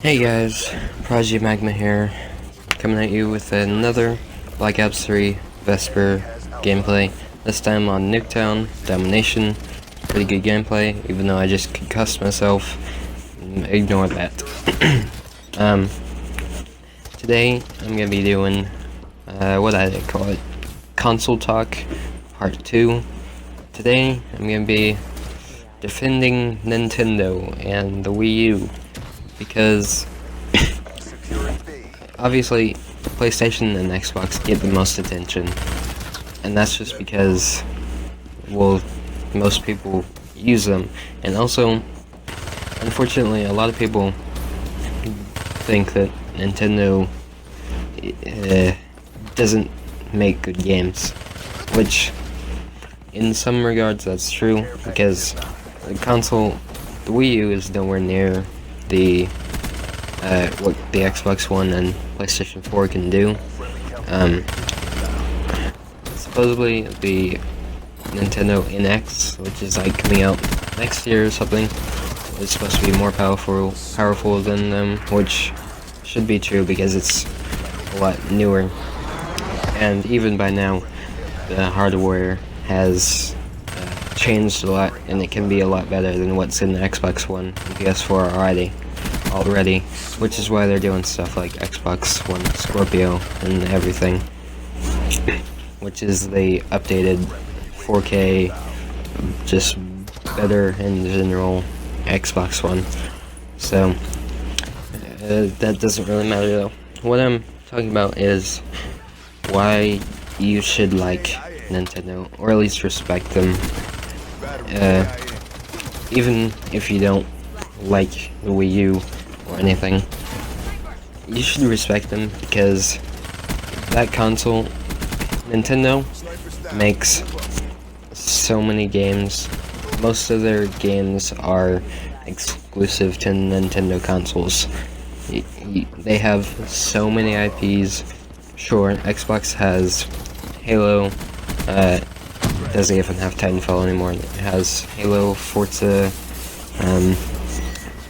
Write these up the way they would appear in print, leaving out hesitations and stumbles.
Hey guys, Prodigy Magma here, coming at you with another Black Ops 3 Vesper gameplay, this time on Nuketown Domination. Pretty good gameplay, even though I just concussed myself. Ignore that. Today I'm going to be doing, what I call it, Console Talk Part 2. Today I'm going to be defending Nintendo and the Wii U. Because obviously PlayStation and Xbox get the most attention, and that's just because, well, most people use them, and also, unfortunately, a lot of people think that Nintendo doesn't make good games, which in some regards that's true, because the Wii U is nowhere near what the Xbox One and PlayStation 4 can do. Supposedly the Nintendo NX, which is like coming out next year or something, is supposed to be more powerful than them, which should be true because it's a lot newer. And even by now, the hardware has changed a lot, and it can be a lot better than what's in the Xbox One and PS4 already, which is why they're doing stuff like Xbox One Scorpio and everything, which is the updated 4K, just better in general Xbox One. So that doesn't really matter though. What I'm talking about is why you should like Nintendo, or at least respect them. Even if you don't like the Wii U or anything, you should respect them, because that console, Nintendo, makes so many games. Most of their games are exclusive to Nintendo consoles. They have so many IPs. Sure, Xbox has Halo, doesn't even have Titanfall anymore. It has Halo, Forza,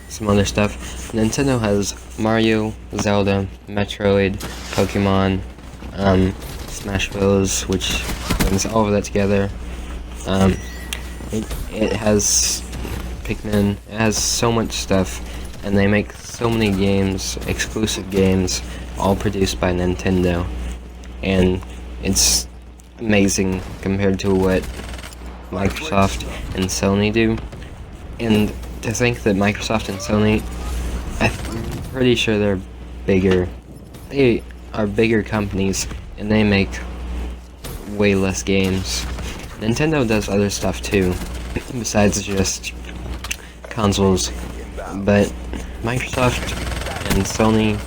some other stuff. Nintendo has Mario, Zelda, Metroid, Pokemon, Smash Bros, which brings all of that together. It has Pikmin. It has so much stuff, and they make so many games, exclusive games, all produced by Nintendo, and it's amazing compared to what Microsoft and Sony do. And to think that Microsoft and Sony, I'm pretty sure they're bigger. They are bigger companies, and they make way less games. Nintendo does other stuff too, besides just consoles. But Microsoft and Sony,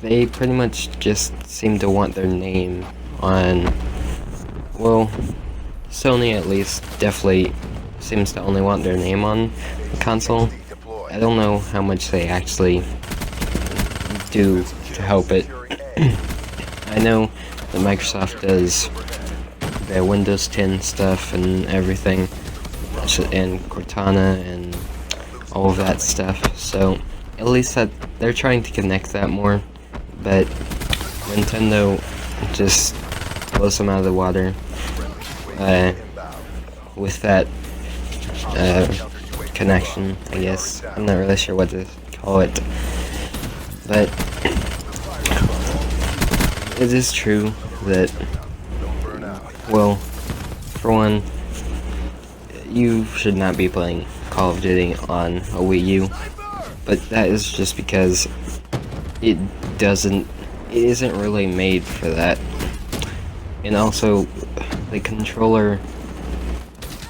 they pretty much just seem to want their name on, well, Sony at least definitely seems to only want their name on the console. I don't know how much they actually do to help it. I know that Microsoft does the Windows 10 stuff and everything, and Cortana and all of that stuff, so at least that they're trying to connect that more, but Nintendo just blows them out of the water with that connection, I guess. I'm not really sure what to call it, but it is true that, well, for one, you should not be playing Call of Duty on a Wii U, but that is just because it isn't really made for that. And also, the controller,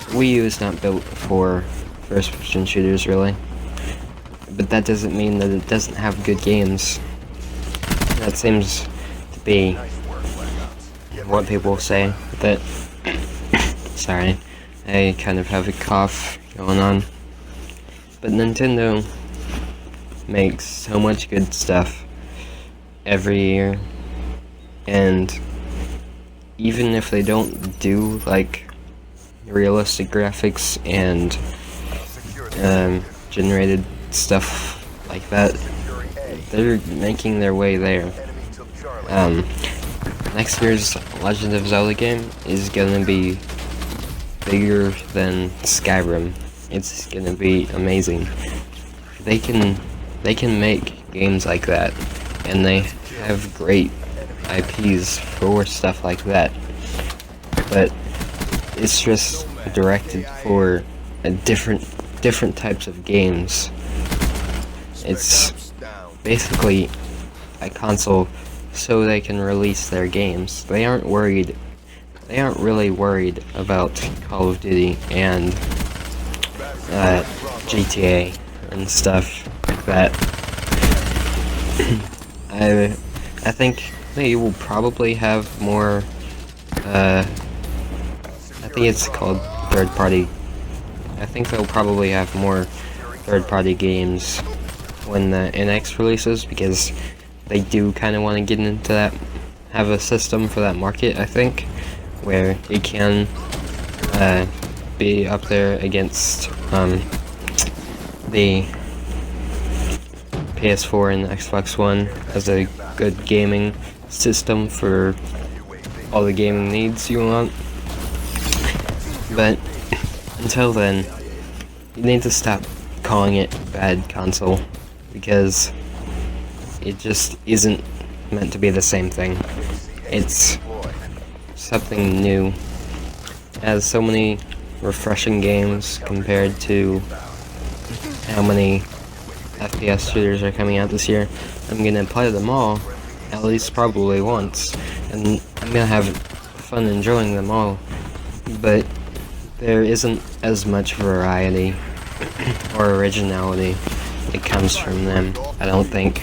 Wii U is not built for first-person shooters, really. But that doesn't mean that it doesn't have good games. That seems to be what people say. That sorry, I kind of have a cough going on. But Nintendo makes so much good stuff every year, and even if they don't do like realistic graphics and generated stuff like that, they're making their way there. Next year's Legend of Zelda game is gonna be bigger than Skyrim. It's gonna be amazing. They can make games like that, and they have great IPs for stuff like that. But it's just directed for a different types of games. It's basically a console so they can release their games. They aren't really worried about Call of Duty and GTA and stuff like that. I think they will probably have more, I think it's called third-party. I think they'll probably have more third-party games when the NX releases, because they do kind of want to get into that, have a system for that market, I think, where it can be up there against the PS4 and Xbox One as a good gaming system for all the gaming needs you want. But until then, you need to stop calling it bad console, because it just isn't meant to be the same thing. It's something new. It has so many refreshing games compared to how many FPS shooters are coming out this year. I'm gonna play them all, at least probably once, and I'm gonna have fun enjoying them all, but there isn't as much variety or originality that comes from them, I don't think.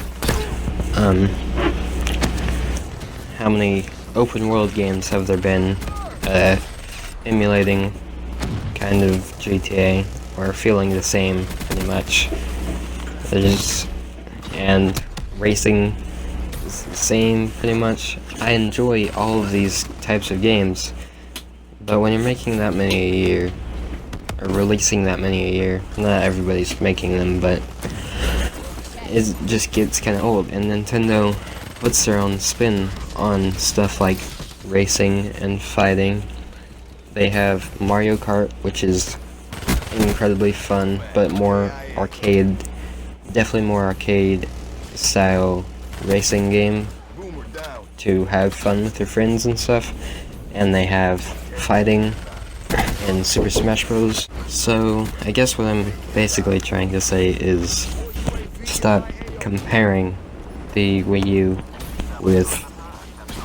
How many open world games have there been emulating kind of GTA, or feeling the same pretty much? And racing is the same pretty much. I enjoy all of these types of games, but when you're making that many a year, or releasing that many a year, not everybody's making them, but it just gets kind of old, and Nintendo puts their own spin on stuff like racing and fighting. They have Mario Kart, which is incredibly fun, but more arcade, definitely more arcade style racing game to have fun with your friends and stuff. And they have fighting and Super Smash Bros. So I guess what I'm basically trying to say is stop comparing the Wii U with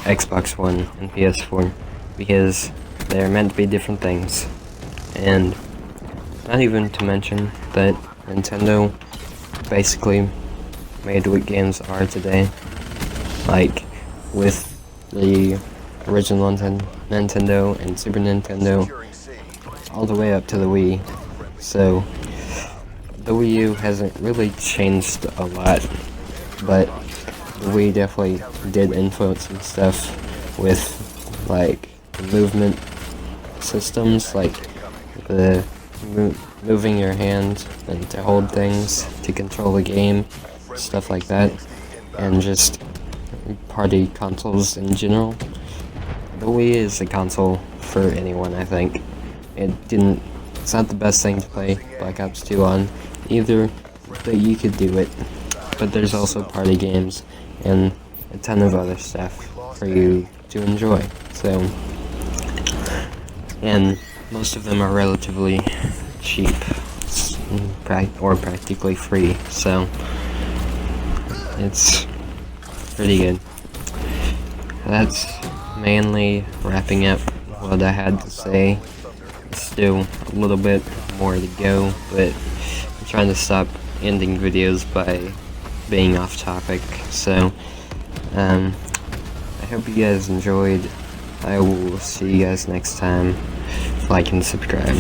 Xbox One and PS4, because they're meant to be different things. And not even to mention that Nintendo basically made what games are today, like with the original Nintendo and Super Nintendo all the way up to the Wii. So the Wii U hasn't really changed a lot, but the Wii definitely did influence some stuff with like the movement systems, like the moving your hand and to hold things to control the game, stuff like that, and just party consoles in general. The Wii is a console for anyone, I think. It's not the best thing to play Black Ops 2 on either, but you could do it. But there's also party games and a ton of other stuff for you to enjoy. So, and most of them are relatively cheap, or practically free, so it's pretty good. That's mainly wrapping up what I had to say. Still a little bit more to go, but I'm trying to stop ending videos by being off topic. So I hope you guys enjoyed. I will see you guys next time. Like and subscribe.